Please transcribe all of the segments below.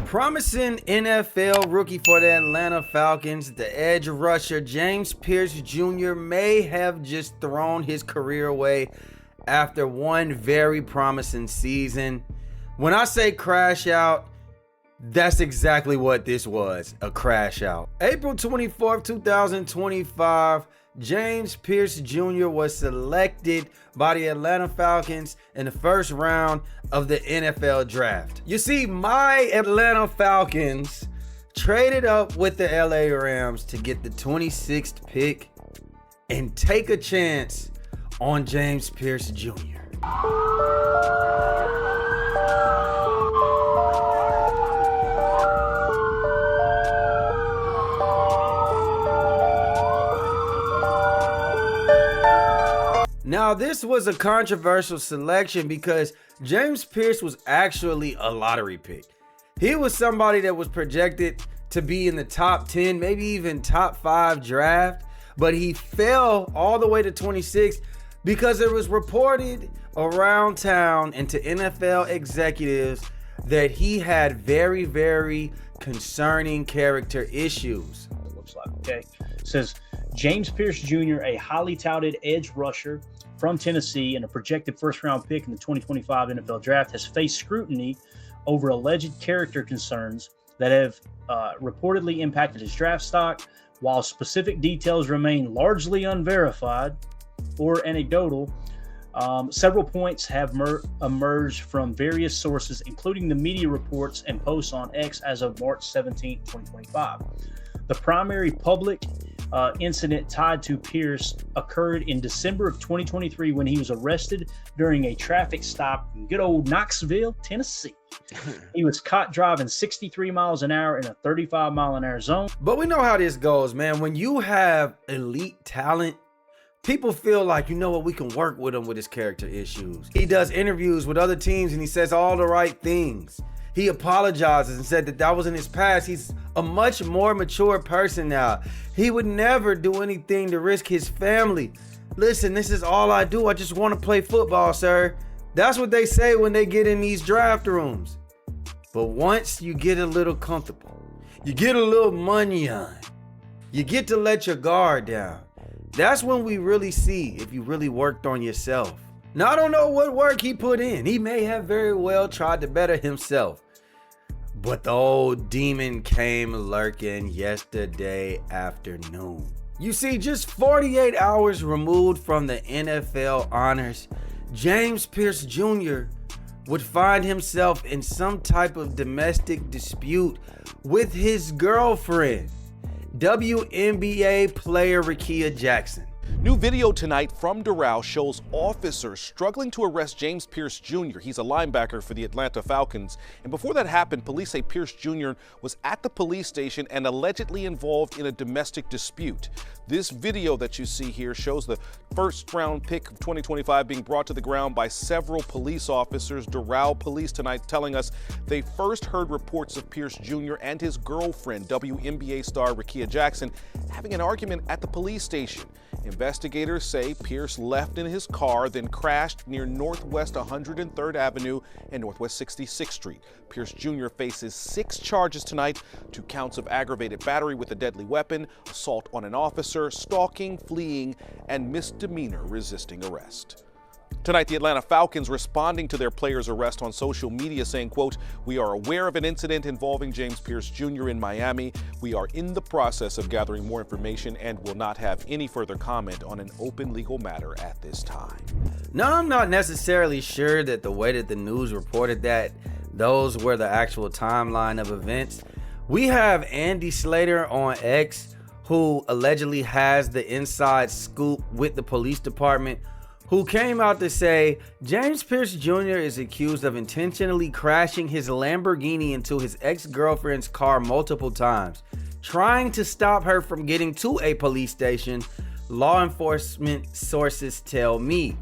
Promising NFL rookie for the Atlanta Falcons, the edge rusher James Pearce Jr. may have just thrown his career away after one very promising season. When I say crash out, that's exactly what this was, a crash out. April 24th, 2025, James Pearce Jr. was selected by the Atlanta Falcons in the first round of the NFL draft. You see, my Atlanta Falcons traded up with the LA Rams to get the 26th pick and take a chance on James Pearce Jr. Now, this was a controversial selection because James Pearce was actually a lottery pick. He was somebody that was projected to be in the top 10, maybe even top 5 draft, but he fell all the way to 26 because it was reported around town and to NFL executives that he had very, very concerning character issues. It looks like, okay. It says James Pearce Jr., a highly touted edge rusher from Tennessee and a projected first-round pick in the 2025 NFL Draft, has faced scrutiny over alleged character concerns that have reportedly impacted his draft stock. While specific details remain largely unverified or anecdotal, several points have emerged from various sources, including the media reports and posts on X as of March 17, 2025. The primary public incident tied to Pearce occurred in December of 2023 when he was arrested during a traffic stop in good old Knoxville, Tennessee. He was caught driving 63 miles an hour in a 35-mile-an-hour zone. But we know how this goes, man. When you have elite talent, people feel like, you know what, we can work with him with his character issues. He does interviews with other teams and he says all the right things. He apologizes and said that that was in his past. He's a much more mature person now. He would never do anything to risk his family. Listen, this is all I do. I just want to play football, sir. That's what they say when they get in these draft rooms. But once you get a little comfortable, you get a little money on, you get to let your guard down. That's when we really see if you really worked on yourself. Now, I don't know what work he put in. He may have very well tried to better himself. But the old demon came lurking yesterday afternoon. You see, just 48 hours removed from the NFL honors, James Pearce Jr. would find himself in some type of domestic dispute with his girlfriend, WNBA player Rickea Jackson. New video tonight from Doral shows officers struggling to arrest James Pearce Jr. He's a linebacker for the Atlanta Falcons. And before that happened, police say Pearce Jr. was at the police station and allegedly involved in a domestic dispute. This video that you see here shows the first-round pick of 2025 being brought to the ground by several police officers. Doral police tonight telling us they first heard reports of Pearce Jr. and his girlfriend, WNBA star Rickea Jackson, having an argument at the police station. Investigators say Pearce left in his car, then crashed near Northwest 103rd Avenue and Northwest 66th Street. Pearce Jr. faces 6 charges tonight, 2 counts of aggravated battery with a deadly weapon, assault on an officer, stalking, fleeing, and misdemeanor resisting arrest. Tonight, the Atlanta Falcons responding to their player's arrest on social media saying, quote, "We are aware of an incident involving James Pearce Jr. in Miami. We are in the process of gathering more information and will not have any further comment on an open legal matter at this time." Now, I'm not necessarily sure that the way that the news reported that those were the actual timeline of events. We have Andy Slater on X, who allegedly has the inside scoop with the police department, who came out to say James Pearce Jr. is accused of intentionally crashing his Lamborghini into his ex-girlfriend's car multiple times, trying to stop her from getting to a police station, law enforcement sources tell me.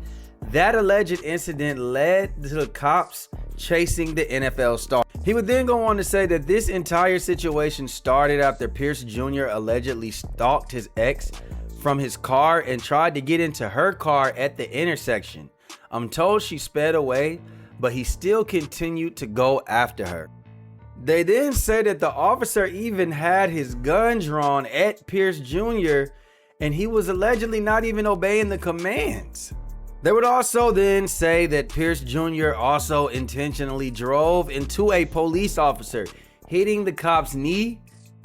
That alleged incident led to the cops chasing the NFL star. He would then go on to say that this entire situation started after Pearce Jr. allegedly stalked his ex from his car and tried to get into her car at the intersection. I'm told she sped away, but he still continued to go after her. They then say that the officer even had his gun drawn at Pearce Jr. and he was allegedly not even obeying the commands. They would also then say that Pearce Jr. also intentionally drove into a police officer, hitting the cop's knee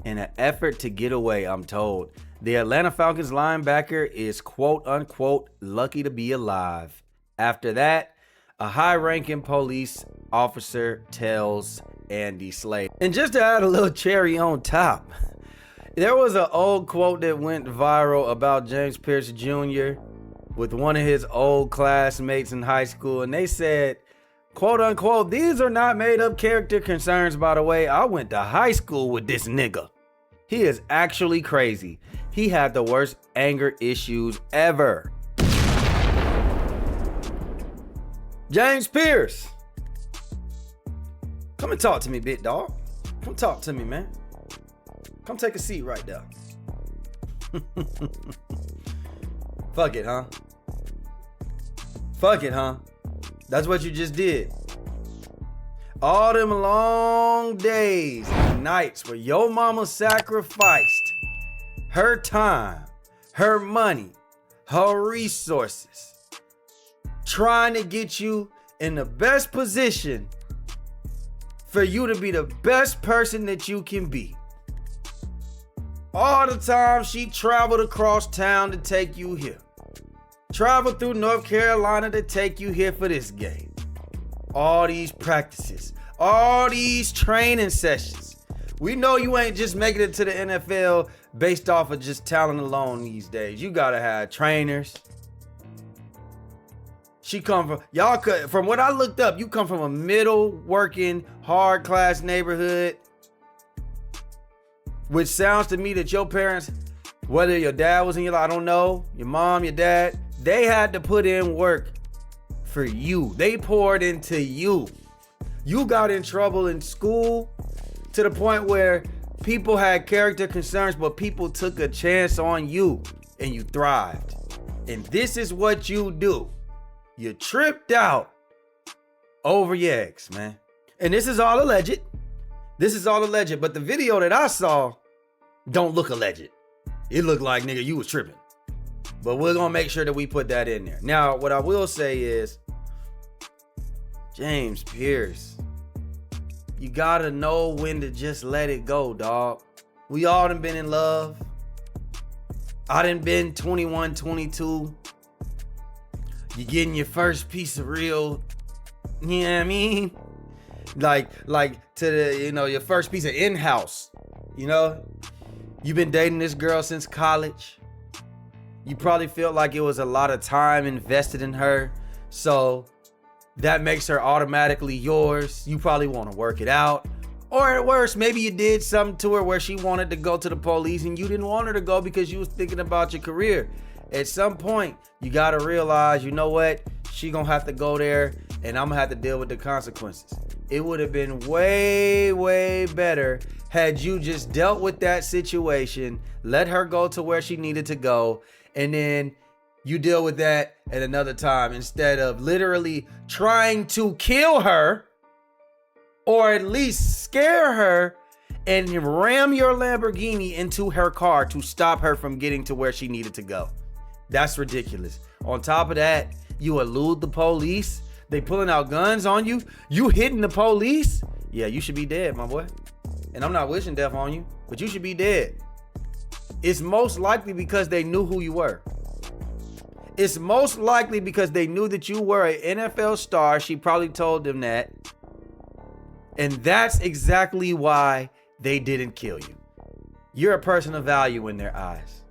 in an effort to get away, I'm told. The Atlanta Falcons linebacker is quote unquote lucky to be alive. After that, a high-ranking police officer tells Andy Slade. And just to add a little cherry on top, there was an old quote that went viral about James Pearce Jr. with one of his old classmates in high school, and they said, quote unquote, "These are not made up character concerns, by the way. I went to high school with this nigga. He is actually crazy. He had the worst anger issues ever." James Pearce, come and talk to me, big dog. Come talk to me, man. Come take a seat right there. Fuck it, huh? Fuck it, huh? That's what you just did. All them long days and nights where your mama sacrificed her time, her money, her resources, trying to get you in the best position for you to be the best person that you can be. All the time she traveled across town to take you here. Traveled through North Carolina to take you here for this game. All these practices, all these training sessions. We know you ain't just making it to the NFL based off of just talent alone these days. You gotta have trainers. She come from what I looked up, you come from a middle working, hard class neighborhood, which sounds to me that your parents, whether your dad was in your life, I don't know, your mom, your dad, they had to put in work for you. They poured into you. You got in trouble in school to the point where people had character concerns, but people took a chance on you and you thrived. And this is what you do. You tripped out over your ex, man. And this is all alleged. This is all alleged, but the video that I saw don't look alleged. It looked like, nigga, you was tripping. But we're gonna make sure that we put that in there. Now, what I will say is, James Pearce, you gotta know when to just let it go, dog. We all done been in love. I done been 21, 22. You getting your first piece of real, you know what I mean? Like to the, your first piece of in-house, You've been dating this girl since college. You probably feel like it was a lot of time invested in her. So that makes her automatically yours. You probably want to work it out. Or at worst, maybe you did something to her where she wanted to go to the police and you didn't want her to go because you was thinking about your career. At some point, you got to realize, you know what? She gonna have to go there and I'm gonna have to deal with the consequences. It would have been way, way better had you just dealt with that situation, let her go to where she needed to go, and then you deal with that at another time instead of literally trying to kill her or at least scare her and ram your Lamborghini into her car to stop her from getting to where she needed to go. That's ridiculous. On top of that, you elude the police. They pulling out guns on you. You hitting the police. Yeah, you should be dead, my boy. And I'm not wishing death on you, but you should be dead. It's most likely because they knew who you were. It's most likely because they knew that you were an NFL star. She probably told them that. And that's exactly why they didn't kill you. You're a person of value in their eyes.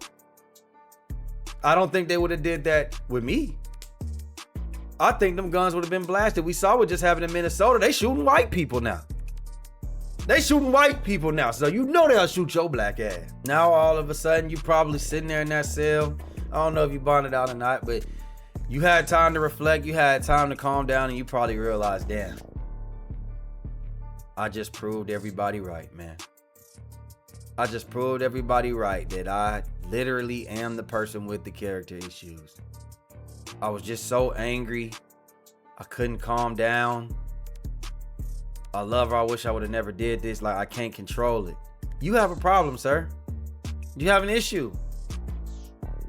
I don't think they would have did that with me. I think them guns would have been blasted. We saw what just happened in Minnesota. They shooting white people now. They shooting white people now. So you know they'll shoot your black ass. Now all of a sudden you probably sitting there in that cell. I don't know if you bonded out or not, but you had time to reflect. You had time to calm down and you probably realized, damn, I just proved everybody right, man. I just proved everybody right that I literally am the person with the character issues. I was just so angry. I couldn't calm down. I love her, I wish I would have never did this. Like, I can't control it. You have a problem, sir. You have an issue.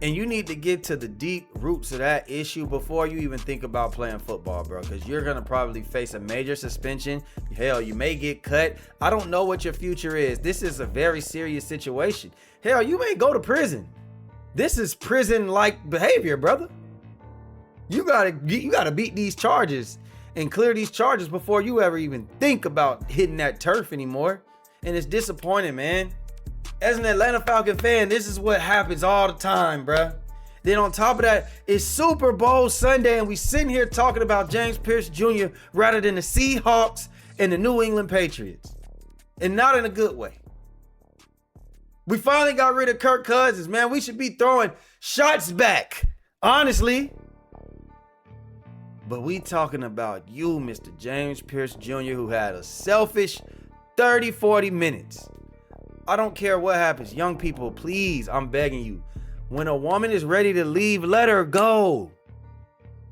And you need to get to the deep roots of that issue before you even think about playing football, bro. Because you're going to probably face a major suspension. Hell, you may get cut. I don't know what your future is. This is a very serious situation. Hell, you may go to prison. This is prison-like behavior, brother. You gotta beat these charges and clear these charges before you ever even think about hitting that turf anymore. And it's disappointing, man. As an Atlanta Falcon fan, this is what happens all the time, bruh. Then on top of that, it's Super Bowl Sunday, and we sitting here talking about James Pearce Jr. rather than the Seahawks and the New England Patriots. And not in a good way. We finally got rid of Kirk Cousins, man. We should be throwing shots back, honestly. But we talking about you, Mr. James Pearce Jr., who had a selfish 30, 40 minutes. I don't care what happens. Young people, please, I'm begging you. When a woman is ready to leave, let her go.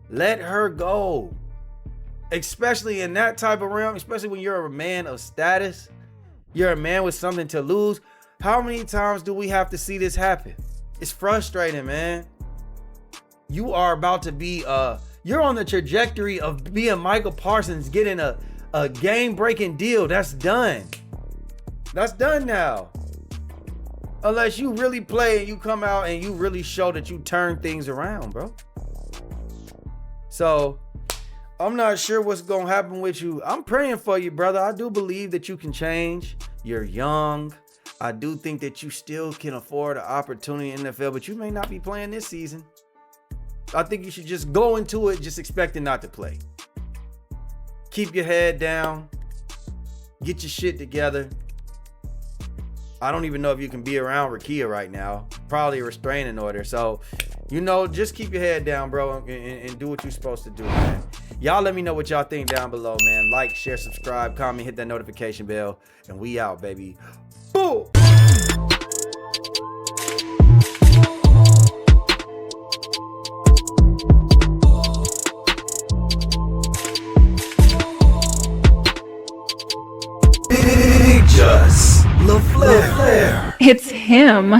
Let her go. Especially in that type of realm, especially when you're a man of status. You're a man with something to lose. How many times do we have to see this happen? It's frustrating, man. You are about to be, you're on the trajectory of being Michael Parsons, getting a game-breaking deal. That's done. That's done now. Unless you really play and you come out and you really show that you turn things around, bro. So, I'm not sure what's going to happen with you. I'm praying for you, brother. I do believe that you can change. You're young. I do think that you still can afford an opportunity in the NFL, but you may not be playing this season. I think you should just go into it just expecting not to play. Keep your head down. Get your shit together. I don't even know if you can be around Rickea right now. Probably a restraining order. So, you know, just keep your head down, bro, and do what you're supposed to do, man. Y'all let me know what y'all think down below, man. Like, share, subscribe, comment, hit that notification bell, and we out, baby. Boom! IG-TheLaFlareLounge. It's him.